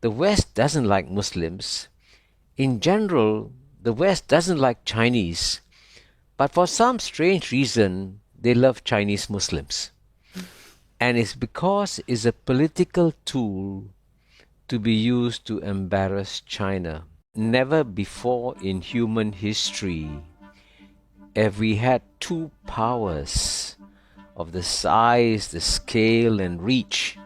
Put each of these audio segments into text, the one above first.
the West doesn't like Muslims. In general, the West doesn't like Chinese. But for some strange reason, they love Chinese Muslims. And it's because it's a political tool to be used to embarrass China. Never before in human history have we had two powers of the size, the scale, and reach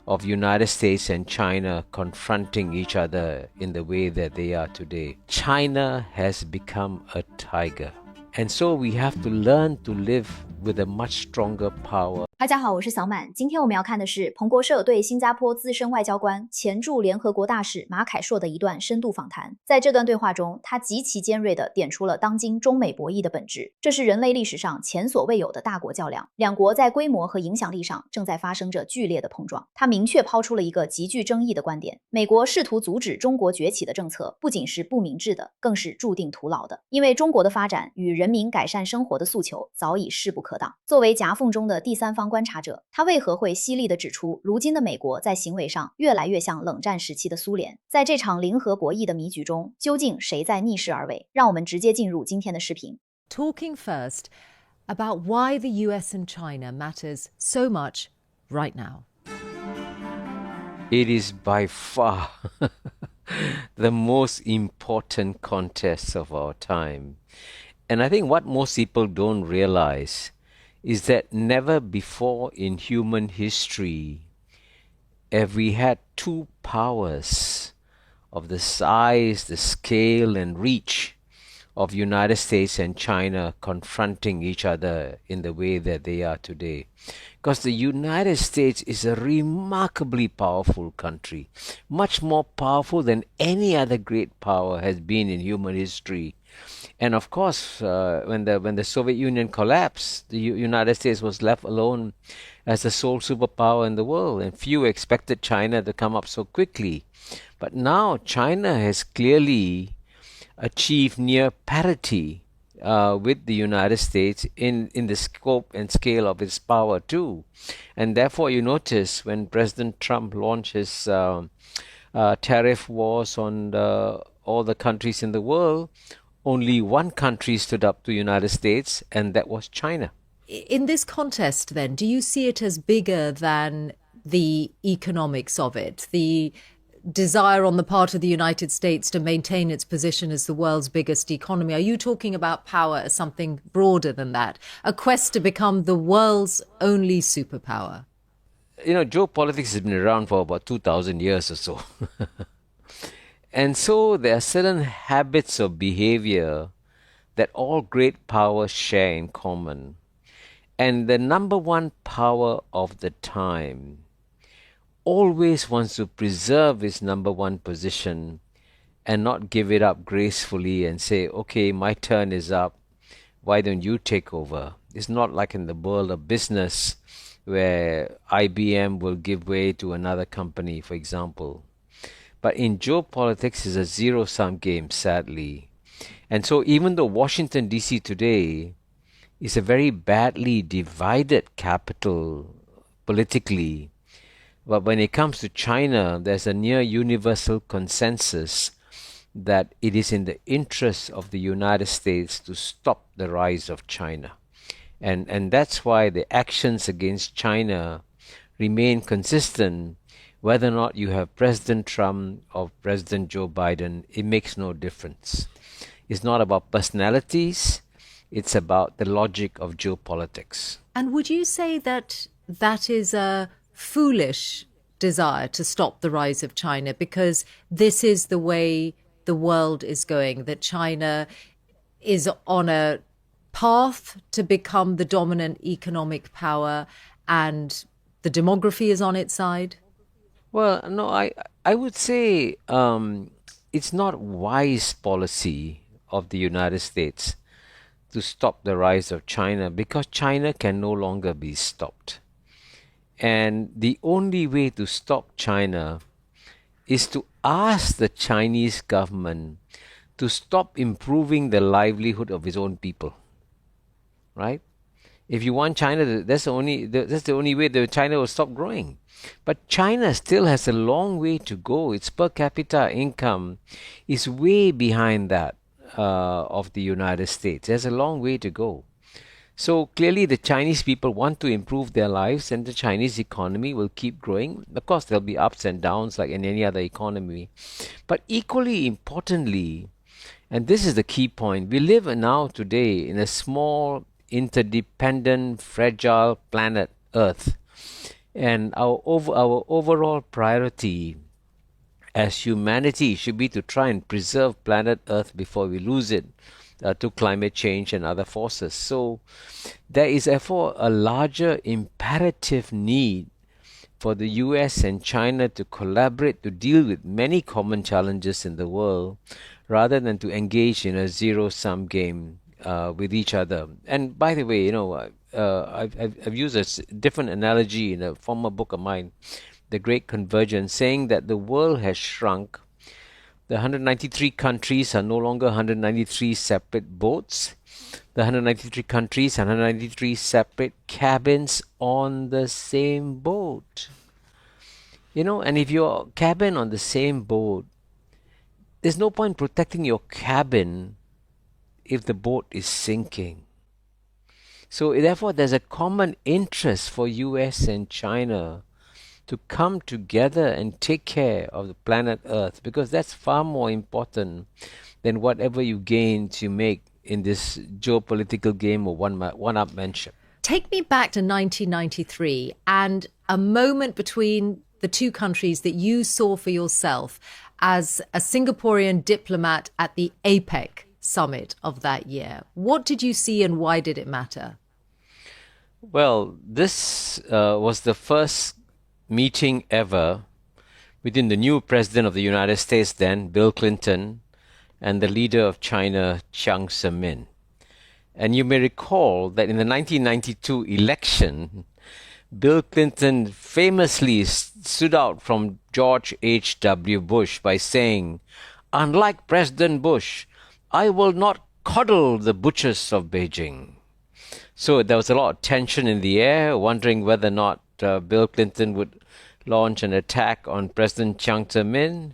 of United States and China confronting each other in the way that they are today. China has become a tiger. And so we have to learn to live with a much stronger power. 大家好，我是小满。今天我们要看的是彭博社对新加坡资深外交官、前驻联合国大使马凯硕的一段深度访谈。在这段对话中，他极其尖锐地点出了当今中美博弈的本质，这是人类历史上前所未有的大国较量。两国在规模和影响力上正在发生着剧烈的碰撞。他明确抛出了一个极具争议的观点：美国试图阻止中国崛起的政策，不仅是不明智的，更是注定徒劳的。因为中国的发展与人民改善生活的诉求早已势不可挡。作为夹缝中的第三方观察者，他为何会犀利地指出，如今的美国在行为上越来越像冷战时期的苏联？在这场零和博弈的迷局中，究竟谁在逆势而为？让我们直接进入今天的视频。Talking first about why the US and China matters so much right now. It is by far the most important contest of our time. And I think what most people don't realize is that never before in human history have we had two powers of the size, the scale, and reach of United States and China confronting each other in the way that they are today. Because the United States is a remarkably powerful country, much more powerful than any other great power has been in human history. And of course, when the Soviet Union collapsed, the United States was left alone as the sole superpower in the world, and few expected China to come up so quickly. But now China has clearly achieved near parity with the United States in the scope and scale of its power too. And therefore you notice when President Trump launched his tariff wars on all the countries in the world, only one country stood up to the United States, and that was China. In this contest, then, do you see it as bigger than the economics of it, the desire on the part of the United States to maintain its position as the world's biggest economy? Are you talking about power as something broader than that, a quest to become the world's only superpower? You know, geopolitics has been around for about 2,000 years or so. And so there are certain habits of behavior that all great powers share in common. And the number one power of the time always wants to preserve its number one position and not give it up gracefully and say, okay, my turn is up, why don't you take over? It's not like in the world of business where IBM will give way to another company, for example. But in geopolitics, it's a zero-sum game, sadly. And so even though Washington, D.C. today is a very badly divided capital politically, but when it comes to China, there's a near universal consensus that it is in the interest of the United States to stop the rise of China. And that's why the actions against China remain consistent. Whether or not you have President Trump or President Joe Biden, it makes no difference. It's not about personalities, it's about the logic of geopolitics. And would you say that that is a foolish desire to stop the rise of China, because this is the way the world is going, that China is on a path to become the dominant economic power and the demography is on its side? Well, no, I would say it's not wise policy of the United States to stop the rise of China, because China can no longer be stopped. And the only way to stop China is to ask the Chinese government to stop improving the livelihood of its own people, right? If you want China, that's the only way that China will stop growing. But China still has a long way to go. Its per capita income is way behind that of the United States. There's a long way to go. So clearly the Chinese people want to improve their lives, and the Chinese economy will keep growing. Of course, there'll be ups and downs like in any other economy. But equally importantly, and this is the key point, we live now today in a small, interdependent, fragile planet Earth. And our overall priority as humanity should be to try and preserve planet Earth before we lose it to climate change and other forces. So there is therefore a larger imperative need for the US and China to collaborate to deal with many common challenges in the world rather than to engage in a zero-sum game with each other. And by the way, you know, I've used a different analogy in a former book of mine, The Great Convergence, saying that the world has shrunk. The 193 countries are no longer 193 separate boats. The 193 countries, 193 separate cabins on the same boat. You know, and if your cabin on the same boat, there's no point protecting your cabin if the boat is sinking. So therefore, there's a common interest for US and China to come together and take care of the planet Earth, because that's far more important than whatever you gain to make in this geopolitical game of one-upmanship. Take me back to 1993 and a moment between the two countries that you saw for yourself as a Singaporean diplomat at the APEC summit of that year. What did you see and why did it matter? Well, this was the first meeting ever between the new president of the United States then, Bill Clinton, and the leader of China, Chiang Zemin. And you may recall that in the 1992 election, Bill Clinton famously stood out from George H.W. Bush by saying, "Unlike President Bush, I will not coddle the butchers of Beijing." So there was a lot of tension in the air, wondering whether or not Bill Clinton would launch an attack on President Chiang Zemin.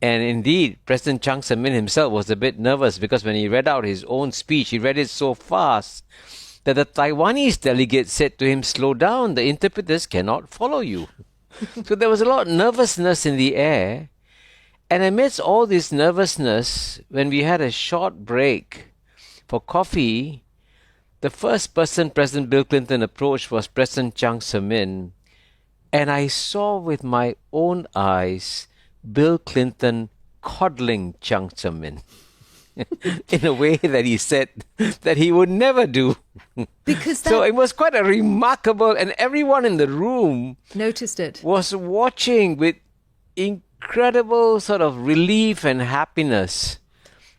And indeed, President Chiang Zemin himself was a bit nervous because when he read out his own speech, he read it so fast that the Taiwanese delegate said to him, "Slow down, the interpreters cannot follow you." So there was a lot of nervousness in the air. And amidst all this nervousness, when we had a short break for coffee, the first person President Bill Clinton approached was President Chiang Zemin, and I saw with my own eyes Bill Clinton coddling Chiang Zemin in a way that he said that he would never do. Because so it was quite a remarkable, and everyone in the room noticed it, was watching with incredible sort of relief and happiness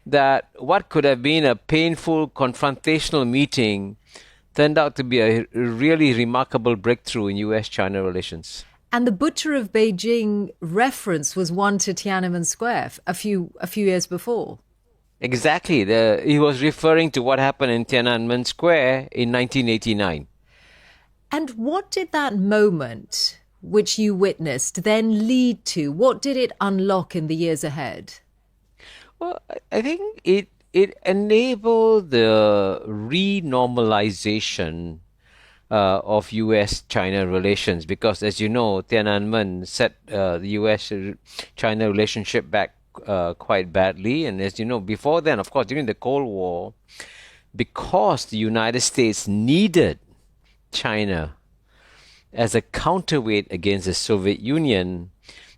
that what could have been a painful, confrontational meeting turned out to be a really remarkable breakthrough in US-China relations. And the Butcher of Beijing reference was one to Tiananmen Square a few years before. Exactly. He was referring to what happened in Tiananmen Square in 1989. And what did that moment, which you witnessed, then lead to? What did it unlock in the years ahead? Well, I think it enabled the renormalization of US-China relations, because, as you know, Tiananmen set the US-China relationship back quite badly. And as you know, before then, of course, during the Cold War, because the United States needed China as a counterweight against the Soviet Union,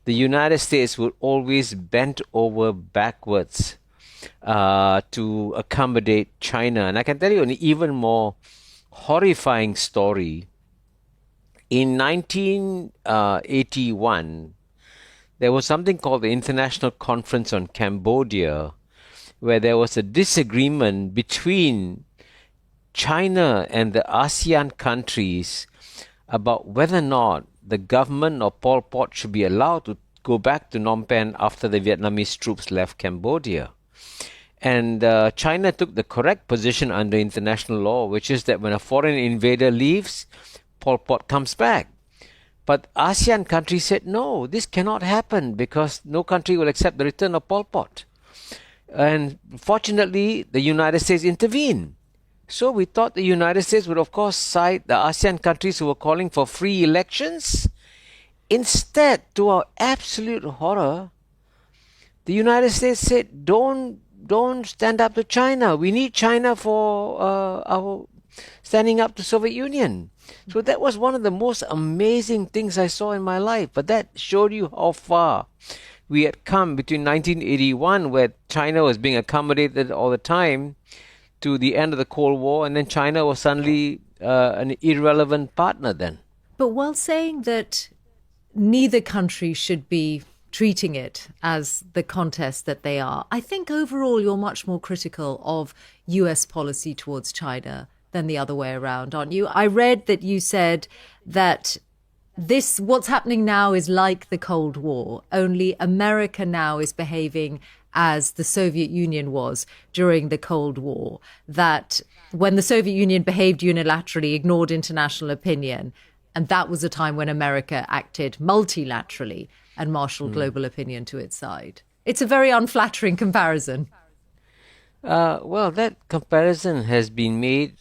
the United States would always bend over backwards to accommodate China. And I can tell you an even more horrifying story. In 1981, there was something called the International Conference on Cambodia, where there was a disagreement between China and the ASEAN countries about whether or not the government of Pol Pot should be allowed to go back to Phnom Penh after the Vietnamese troops left Cambodia. And China took the correct position under international law, which is that when a foreign invader leaves, Pol Pot comes back. But ASEAN countries said, no, this cannot happen because no country will accept the return of Pol Pot. And fortunately, the United States intervened. So we thought the United States would, of course, side the ASEAN countries who were calling for free elections. Instead, to our absolute horror, the United States said, don't stand up to China. We need China for our standing up to Soviet Union. So that was one of the most amazing things I saw in my life. But that showed you how far we had come between 1981, where China was being accommodated all the time, to the end of the Cold War, and then China was suddenly an irrelevant partner then. But while saying that neither country should be treating it as the contest that they are, I think overall you're much more critical of US policy towards China than the other way around, aren't you? I read that you said that what's happening now is like the Cold War, only America now is behaving as the Soviet Union was during the Cold War, that when the Soviet Union behaved unilaterally, ignored international opinion, and that was a time when America acted multilaterally and marshaled global opinion to its side. It's a very unflattering comparison. Well, that comparison has been made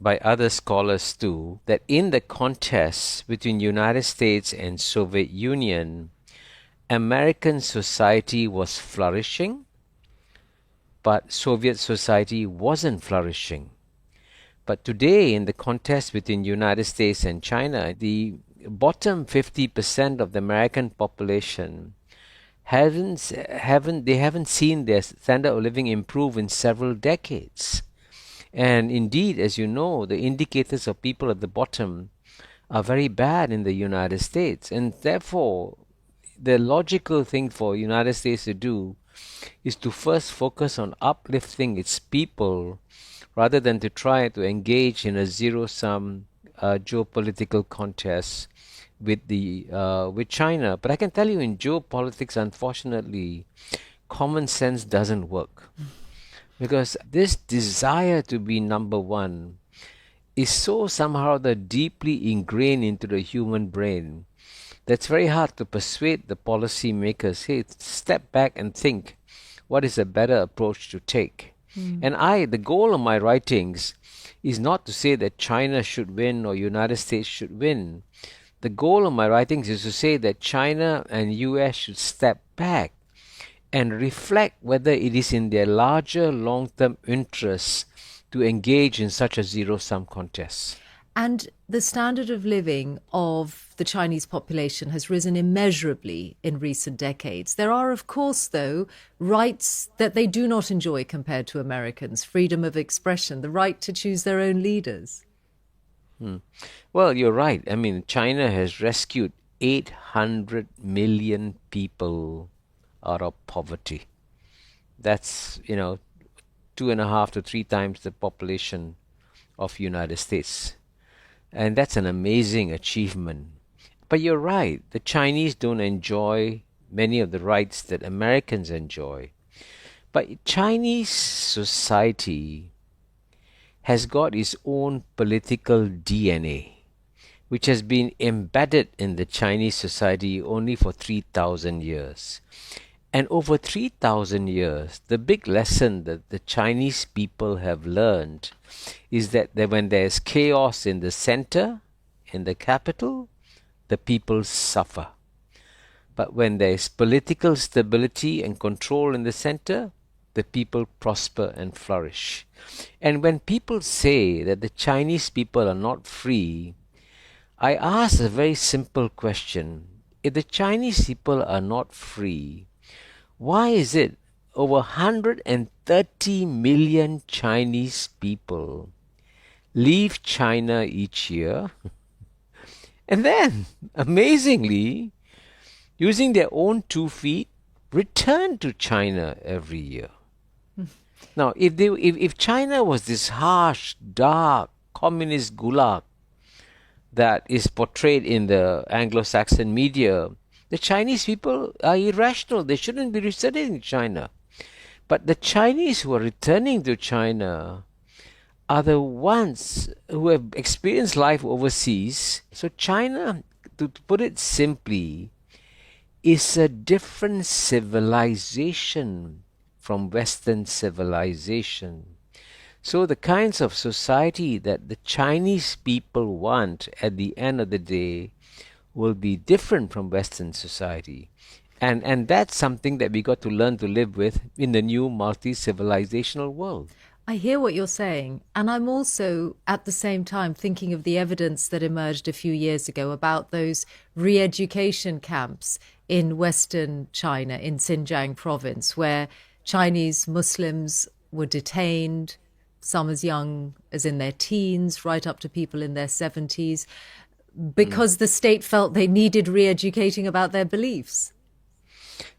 by other scholars too, that in the contest between United States and Soviet Union, American society was flourishing, but Soviet society wasn't flourishing. But today, in the contest between United States and China, the bottom 50% of the American population haven't seen their standard of living improve in several decades. And indeed, as you know, the indicators of people at the bottom are very bad in the United States. And therefore, the logical thing for United States to do is to first focus on uplifting its people rather than to try to engage in a zero-sum geopolitical contest with China. But I can tell you, in geopolitics, unfortunately, common sense doesn't work. Because this desire to be number one is so somehow deeply ingrained into the human brain that's very hard to persuade the policy makers, hey, step back and think, what is a better approach to take? And the goal of my writings is not to say that China should win or United States should win. The goal of my writings is to say that China and US should step back and reflect whether it is in their larger long-term interests to engage in such a zero-sum contest. And the standard of living of the Chinese population has risen immeasurably in recent decades. There are, of course, though, rights that they do not enjoy compared to Americans. Freedom of expression, the right to choose their own leaders. Well, you're right. I mean, China has rescued 800 million people out of poverty. That's, 2.5 to 3 times the population of United States. And that's an amazing achievement. But you're right, the Chinese don't enjoy many of the rights that Americans enjoy. But Chinese society has got its own political DNA, which has been embedded in the Chinese society only for 3,000 years. And over 3,000 years, the big lesson that the Chinese people have learned is that when there's chaos in the center, in the capital, the people suffer. But when there is political stability and control in the center, the people prosper and flourish. And when people say that the Chinese people are not free, I ask a very simple question. If the Chinese people are not free, why is it over 130 million Chinese people leave China each year and then, amazingly, using their own 2 feet, return to China every year? Now, if China was this harsh, dark, communist gulag that is portrayed in the Anglo-Saxon media, the Chinese people are irrational. They shouldn't be returning to China. But the Chinese who are returning to China are the ones who have experienced life overseas. So China to put it simply, is a different civilization from Western civilization. So the kinds of society that the Chinese people want at the end of the day will be different from Western society. And that's something that we got to learn to live with in the new multi-civilizational world. I hear what you're saying. And I'm also at the same time thinking of the evidence that emerged a few years ago about those re-education camps in Western China, in Xinjiang province, where Chinese Muslims were detained, some as young as in their teens, right up to people in their 70s, because the state felt they needed re-educating about their beliefs.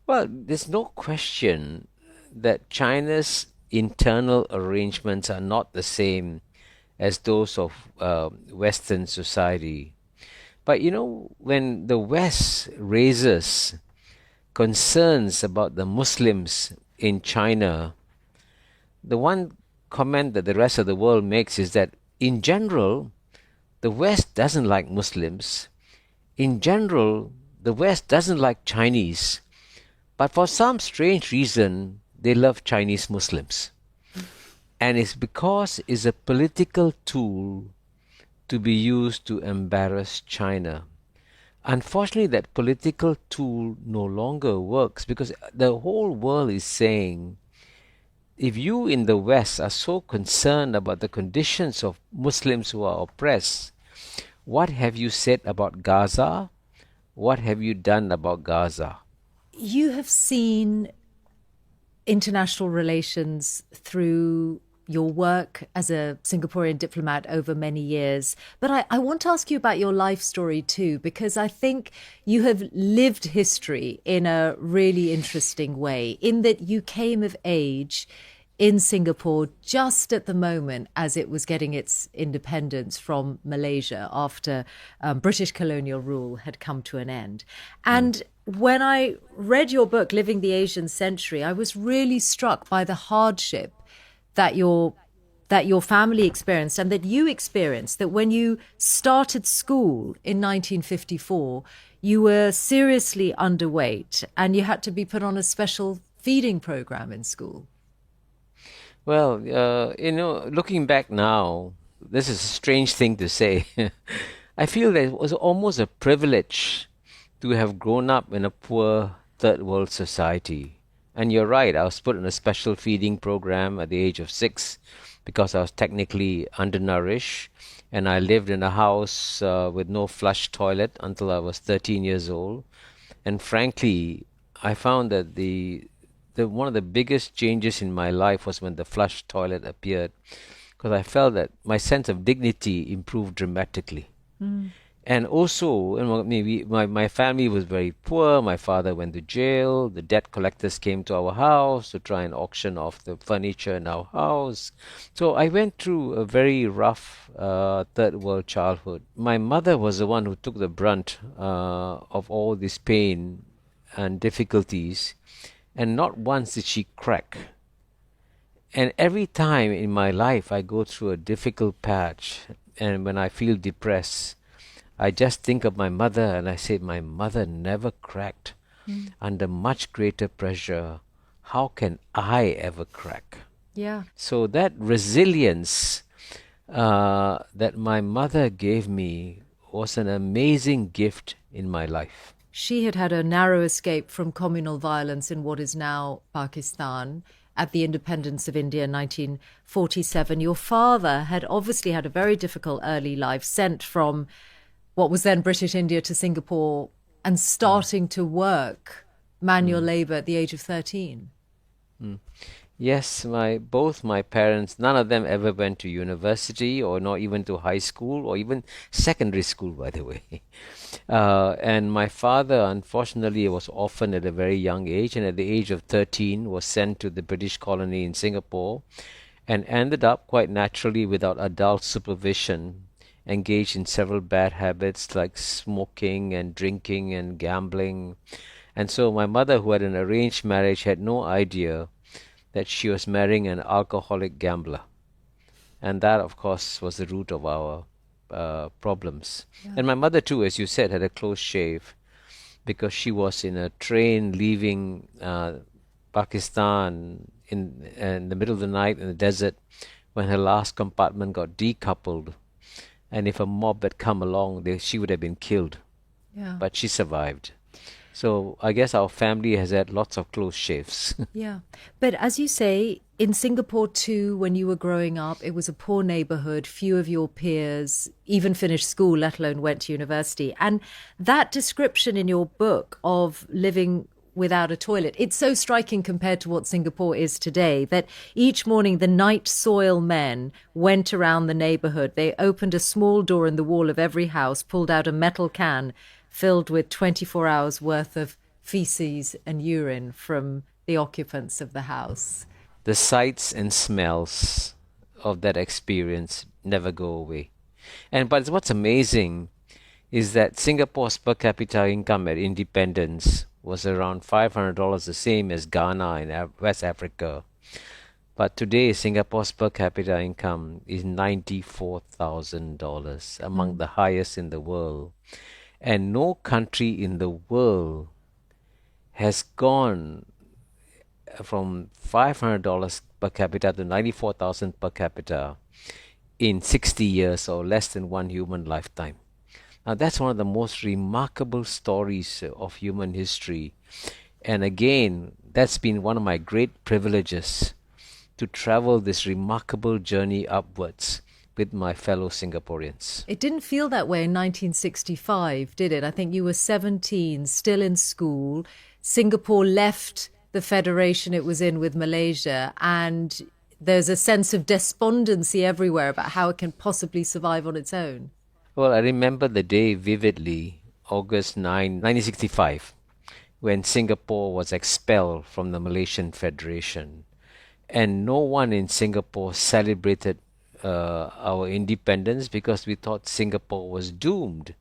Well, there's no question that China's internal arrangements are not the same as those of Western society. But when the West raises concerns about the Muslims in China, the one comment that the rest of the world makes is that in general, the West doesn't like Muslims. In general, the West doesn't like Chinese. But for some strange reason, they love Chinese Muslims. And it's because it's a political tool to be used to embarrass China. Unfortunately, that political tool no longer works because the whole world is saying, if you in the West are so concerned about the conditions of Muslims who are oppressed, what have you said about Gaza? What have you done about Gaza? You have seen international relations through your work as a Singaporean diplomat over many years. But I want to ask you about your life story too, because I think you have lived history in a really interesting way, in that you came of age in Singapore just at the moment as it was getting its independence from Malaysia after British colonial rule had come to an end. And when I read your book, Living the Asian Century, I was really struck by the hardship that your family experienced and that you experienced, that when you started school in 1954, you were seriously underweight and you had to be put on a special feeding program in school. Well, looking back now, this is a strange thing to say. I feel that it was almost a privilege to have grown up in a poor third world society. And you're right, I was put in a special feeding program at the age of 6 because I was technically undernourished. And I lived in a house with no flush toilet until I was 13 years old. And frankly, I found that one of the biggest changes in my life was when the flush toilet appeared, because I felt that my sense of dignity improved dramatically. And also, my family was very poor. My father went to jail. The debt collectors came to our house to try and auction off the furniture in our house. So I went through a very rough third world childhood. My mother was the one who took the brunt of all this pain and difficulties. And not once did she crack. And every time in my life I go through a difficult patch, and when I feel depressed, I just think of my mother and I say, my mother never cracked under much greater pressure. How can I ever crack? Yeah. So that resilience that my mother gave me was an amazing gift in my life. She had had a narrow escape from communal violence in what is now Pakistan at the independence of India in 1947. Your father had obviously had a very difficult early life, sent from what was then British India to Singapore and starting to work manual labor at the age of 13. Yes, both my parents, none of them ever went to university or not even to high school or even secondary school, by the way. And my father, unfortunately, was orphaned at a very young age, and at the age of 13 was sent to the British colony in Singapore and ended up quite naturally without adult supervision, engaged in several bad habits like smoking and drinking and gambling. And so my mother, who had an arranged marriage, had no idea that she was marrying an alcoholic gambler. And that, of course, was the root of our problems. And my mother too, as you said, had a close shave because she was in a train leaving Pakistan in the middle of the night in the desert when her last compartment got decoupled. And if a mob had come along, she would have been killed. Yeah. But she survived. So I guess our family has had lots of close shaves. Yeah. But as you say, in Singapore too, when you were growing up, it was a poor neighborhood. Few of your peers even finished school, let alone went to university. And that description in your book of living without a toilet, it's so striking compared to what Singapore is today, that each morning the night soil men went around the neighborhood. They opened a small door in the wall of every house, pulled out a metal can filled with 24 hours worth of feces and urine from the occupants of the house. The sights and smells of that experience never go away. But what's amazing is that Singapore's per capita income at independence was around $500, the same as Ghana in West Africa. But today, Singapore's per capita income is $94,000, among the highest in the world. And no country in the world has gone from $500 per capita to $94,000 per capita in 60 years, or less than one human lifetime. Now, that's one of the most remarkable stories of human history. And again, that's been one of my great privileges, to travel this remarkable journey upwards with my fellow Singaporeans. It didn't feel that way in 1965, did it? I think you were 17, still in school. Singapore left the federation it was in with Malaysia, and there's a sense of despondency everywhere about how it can possibly survive on its own. Well, I remember the day vividly, August 9, 1965, when Singapore was expelled from the Malaysian Federation. And no one in Singapore celebrated our independence because we thought Singapore was doomed.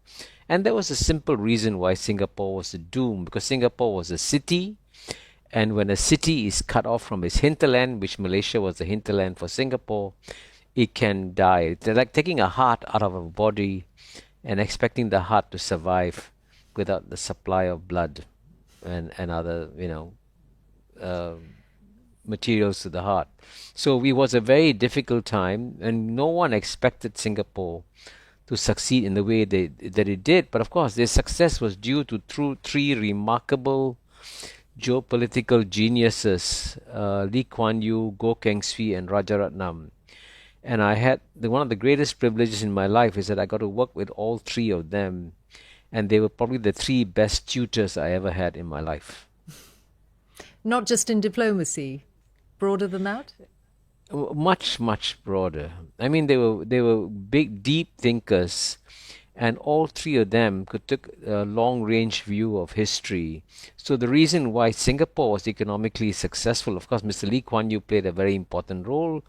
And there was a simple reason why Singapore was doomed, because Singapore was a city, and when a city is cut off from its hinterland, which Malaysia was the hinterland for Singapore, it can die. It's like taking a heart out of a body and expecting the heart to survive without the supply of blood and other, materials to the heart. So it was a very difficult time, and no one expected Singapore to succeed in the way that it did. But of course, their success was due to three remarkable geopolitical geniuses, Lee Kuan Yew, Goh Keng Swee, and Rajaratnam. And I had one of the greatest privileges in my life is that I got to work with all three of them, and they were probably the three best tutors I ever had in my life. Not just in diplomacy, broader than that? Much, much broader. I mean, they were big, deep thinkers, and all three of them could take a long-range view of history. So the reason why Singapore was economically successful, of course, Mr. Lee Kuan Yew played a very important role,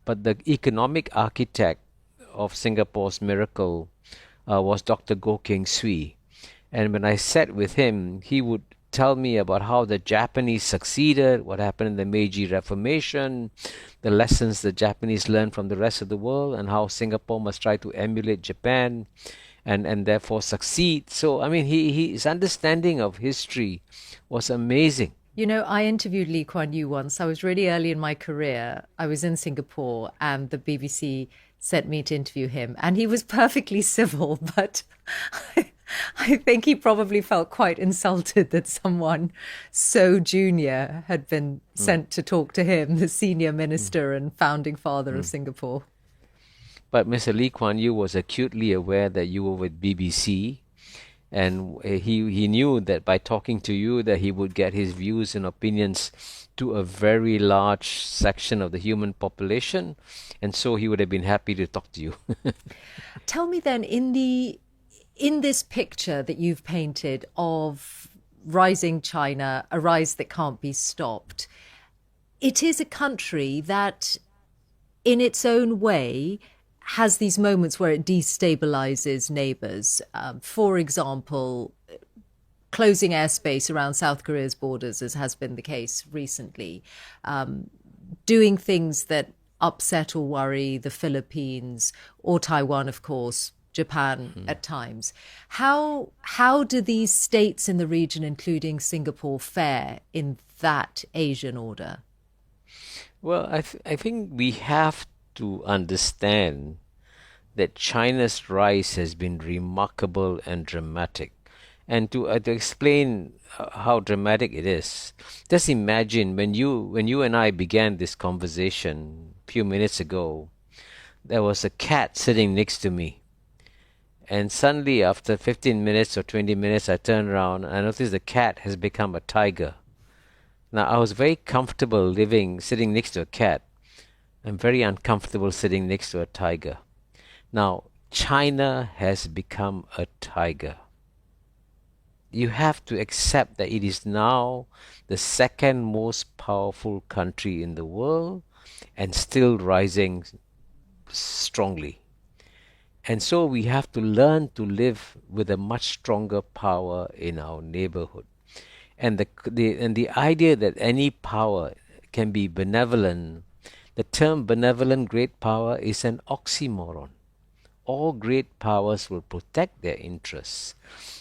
but the economic architect of Singapore's miracle was Dr. Goh Keng Swee. And when I sat with him, he would tell me about how the Japanese succeeded, what happened in the Meiji Reformation, the lessons the Japanese learned from the rest of the world, and how Singapore must try to emulate Japan and therefore succeed. So, I mean, his understanding of history was amazing. You know, I interviewed Lee Kuan Yew once. I was really early in my career. I was in Singapore, and the BBC sent me to interview him, and he was perfectly civil, but I think he probably felt quite insulted that someone so junior had been sent to talk to him, the senior minister and founding father of Singapore. But Mr. Lee Kuan Yew was acutely aware that you were with BBC, and he knew that by talking to you that he would get his views and opinions to a very large section of the human population, and so he would have been happy to talk to you. Tell me then, in this picture that you've painted of rising China, a rise that can't be stopped, it is a country that, in its own way, has these moments where it destabilizes neighbors. For example, closing airspace around South Korea's borders, as has been the case recently, doing things that upset or worry the Philippines or Taiwan, of course, Japan at times. How do these states in the region, including Singapore, fare in that Asian order? Well, I think we have to understand that China's rise has been remarkable and dramatic. And to explain how dramatic it is, just imagine when you and I began this conversation a few minutes ago, there was a cat sitting next to me. And suddenly, after 15 minutes or 20 minutes, I turned around and I noticed the cat has become a tiger. Now, I was very comfortable sitting next to a cat. I'm very uncomfortable sitting next to a tiger. Now, China has become a tiger. You have to accept that it is now the second most powerful country in the world and still rising strongly. And so we have to learn to live with a much stronger power in our neighborhood. And the idea that any power can be benevolent, the term benevolent great power is an oxymoron. All great powers will protect their interests.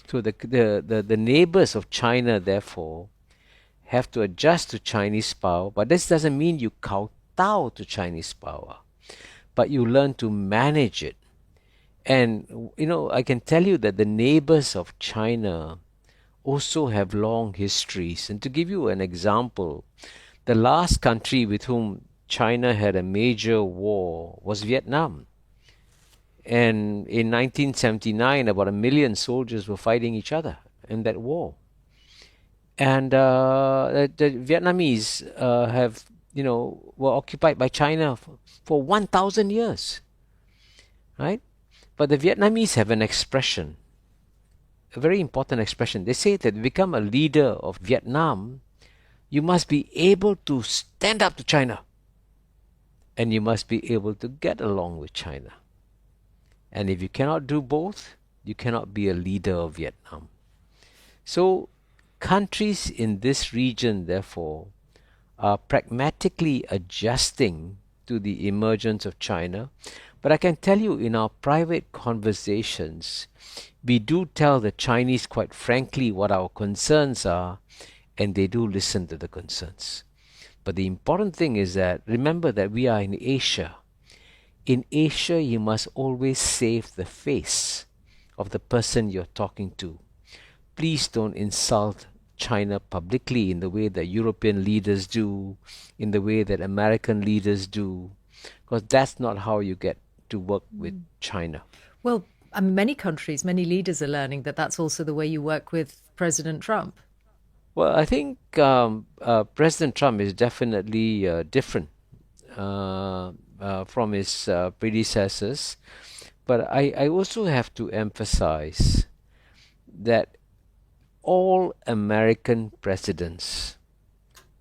So the neighbors of China, therefore, have to adjust to Chinese power, but this doesn't mean you kowtow to Chinese power, but you learn to manage it. And, I can tell you that the neighbors of China also have long histories. And to give you an example, the last country with whom China had a major war was Vietnam. And in 1979, about 1 million soldiers were fighting each other in that war. And the Vietnamese were occupied by China for 1,000 years, right? But the Vietnamese have an expression, a very important expression. They say that to become a leader of Vietnam, you must be able to stand up to China, and you must be able to get along with China. And if you cannot do both, you cannot be a leader of Vietnam. So countries in this region, therefore, are pragmatically adjusting to the emergence of China. But I can tell you, in our private conversations, we do tell the Chinese quite frankly what our concerns are, and they do listen to the concerns. But the important thing is that, remember that we are in Asia. In Asia, you must always save the face of the person you're talking to. Please don't insult China publicly in the way that European leaders do, in the way that American leaders do, because that's not how you get to work with China. Well, I mean, many countries, many leaders are learning that that's also the way you work with President Trump. Well, I think President Trump is definitely different from his predecessors. But I also have to emphasize that all American presidents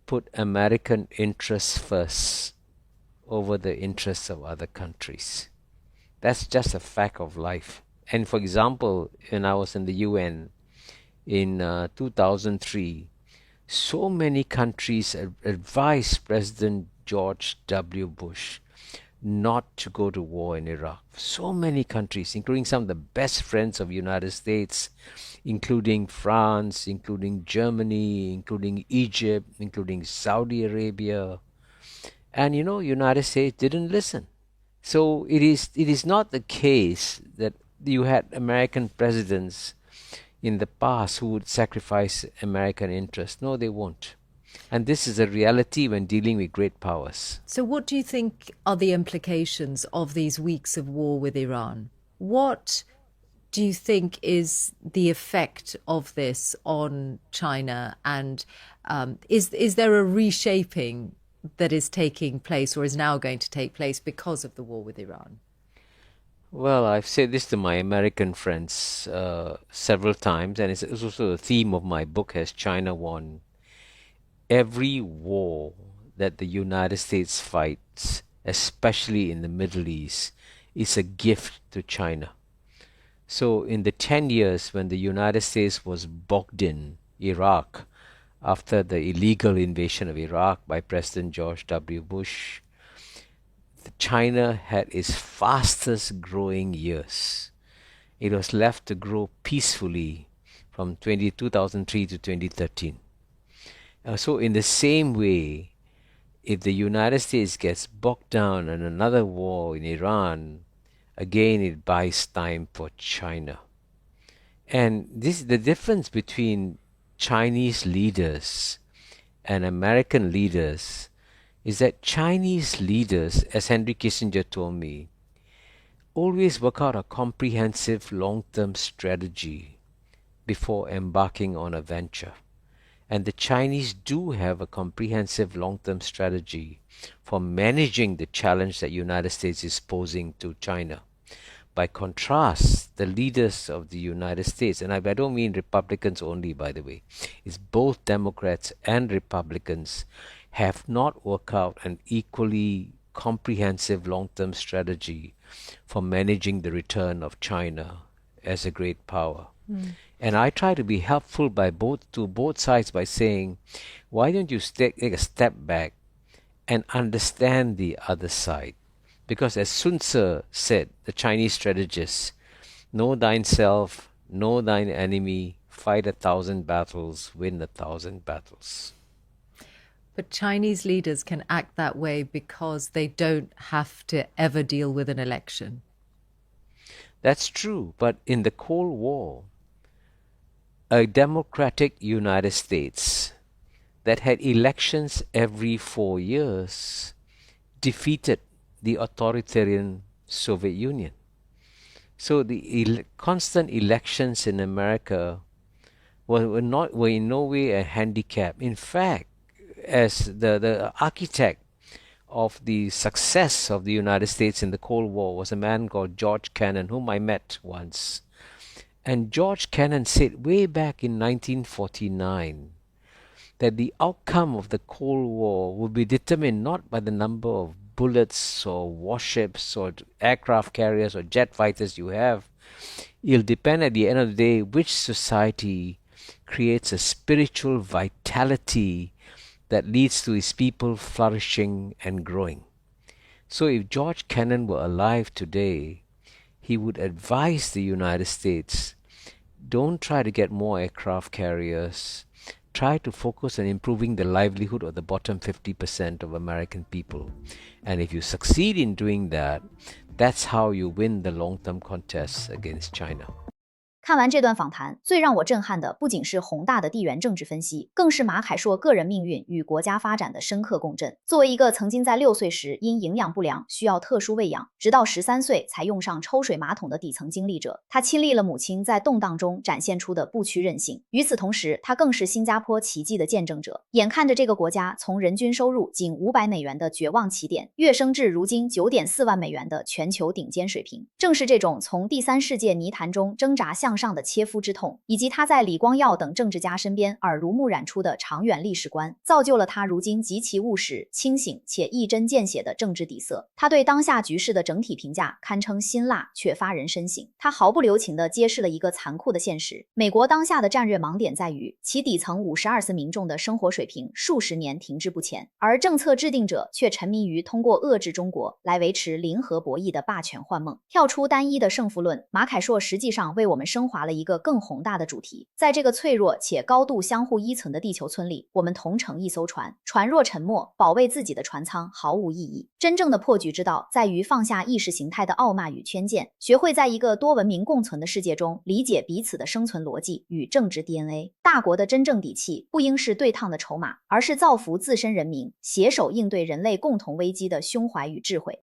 put American interests first over the interests of other countries. That's just a fact of life. And for example, when I was in the UN in 2003, so many countries advised President George W. Bush not to go to war in Iraq. So many countries, including some of the best friends of the United States, including France, including Germany, including Egypt, including Saudi Arabia. And United States didn't listen. So it is not the case that you had American presidents in the past who would sacrifice American interests. No, they won't. And this is a reality when dealing with great powers. So what do you think are the implications of these weeks of war with Iran? What do you think is the effect of this on China? And is there a reshaping that is taking place or is now going to take place because of the war with Iran? Well, I've said this to my American friends several times, and it's also the theme of my book, Has China Won? Every war that the United States fights, especially in the Middle East, is a gift to China. So in the 10 years when the United States was bogged in Iraq after the illegal invasion of Iraq by President George W. Bush, China had its fastest growing years. It was left to grow peacefully from 2003 to 2013. So in the same way, if the United States gets bogged down in another war in Iran, again it buys time for China. And this is the difference between Chinese leaders and American leaders, is that Chinese leaders, as Henry Kissinger told me, always work out a comprehensive long-term strategy before embarking on a venture. And the Chinese do have a comprehensive long-term strategy for managing the challenge that the United States is posing to China. By contrast, the leaders of the United States, and I don't mean Republicans only, by the way, it's both Democrats and Republicans, have not worked out an equally comprehensive long-term strategy for managing the return of China as a great power. And I try to be helpful to both sides by saying, why don't you take a step back and understand the other side? Because as Sun Tzu said, the Chinese strategist, know thyself, know thine enemy, fight 1,000 battles, win 1,000 battles. But Chinese leaders can act that way because they don't have to ever deal with an election. That's true, but in the Cold War, a democratic United States that had elections every 4 years defeated the authoritarian Soviet Union. So the constant elections in America were in no way a handicap. In fact, as the architect of the success of the United States in the Cold War was a man called George Kennan, whom I met once. And George Kennan said way back in 1949 that the outcome of the Cold War would be determined not by the number of bullets or warships or aircraft carriers or jet fighters you have. It'll depend at the end of the day which society creates a spiritual vitality that leads to its people flourishing and growing. So if George Kennan were alive today, he would advise the United States, don't try to get more aircraft carriers. Try to focus on improving the livelihood of the bottom 50% of American people. And if you succeed in doing that, that's how you win the long-term contest against China. 看完这段访谈，最让我震撼的不仅是宏大的地缘政治分析，更是马凯硕个人命运与国家发展的深刻共振。作为一个曾经在6岁时因营养不良需要特殊喂养，直到13岁才用上抽水马桶的底层经历者，他亲历了母亲在动荡中展现出的不屈韧性。与此同时，他更是新加坡奇迹的见证者。眼看着这个国家从人均收入仅500美元的绝望起点，跃升至如今9.4万美元的全球顶尖水平。正是这种从第三世界泥潭中挣扎向上的切肤之痛，以及他在李光耀等政治家身边耳濡目染出的长远历史观，造就了他如今极其务实、清醒且一针见血的政治底色。他对当下局势的整体评价堪称辛辣却发人深省。他毫不留情地揭示了一个残酷的现实：美国当下的战略盲点在于其底层52丝民众的生活水平数十年停滞不前，而政策制定者却沉迷于通过遏制中国来维持零和博弈的霸权幻梦。跳出单一的胜负论，马凯硕实际上为我们升华了一个更宏大的主题。在这个脆弱且高度相互依存的地球村里，我们同乘一艘船，船若沉没，保卫自己的船舱毫无意义。真正的破局之道在于放下意识形态的傲慢与偏见，学会在一个多文明共存的世界中理解彼此的生存逻辑与政治 DNA。大国的真正底气不应是对抗的筹码，而是造福自身人民、携手应对人类共同危机的胸怀与智慧。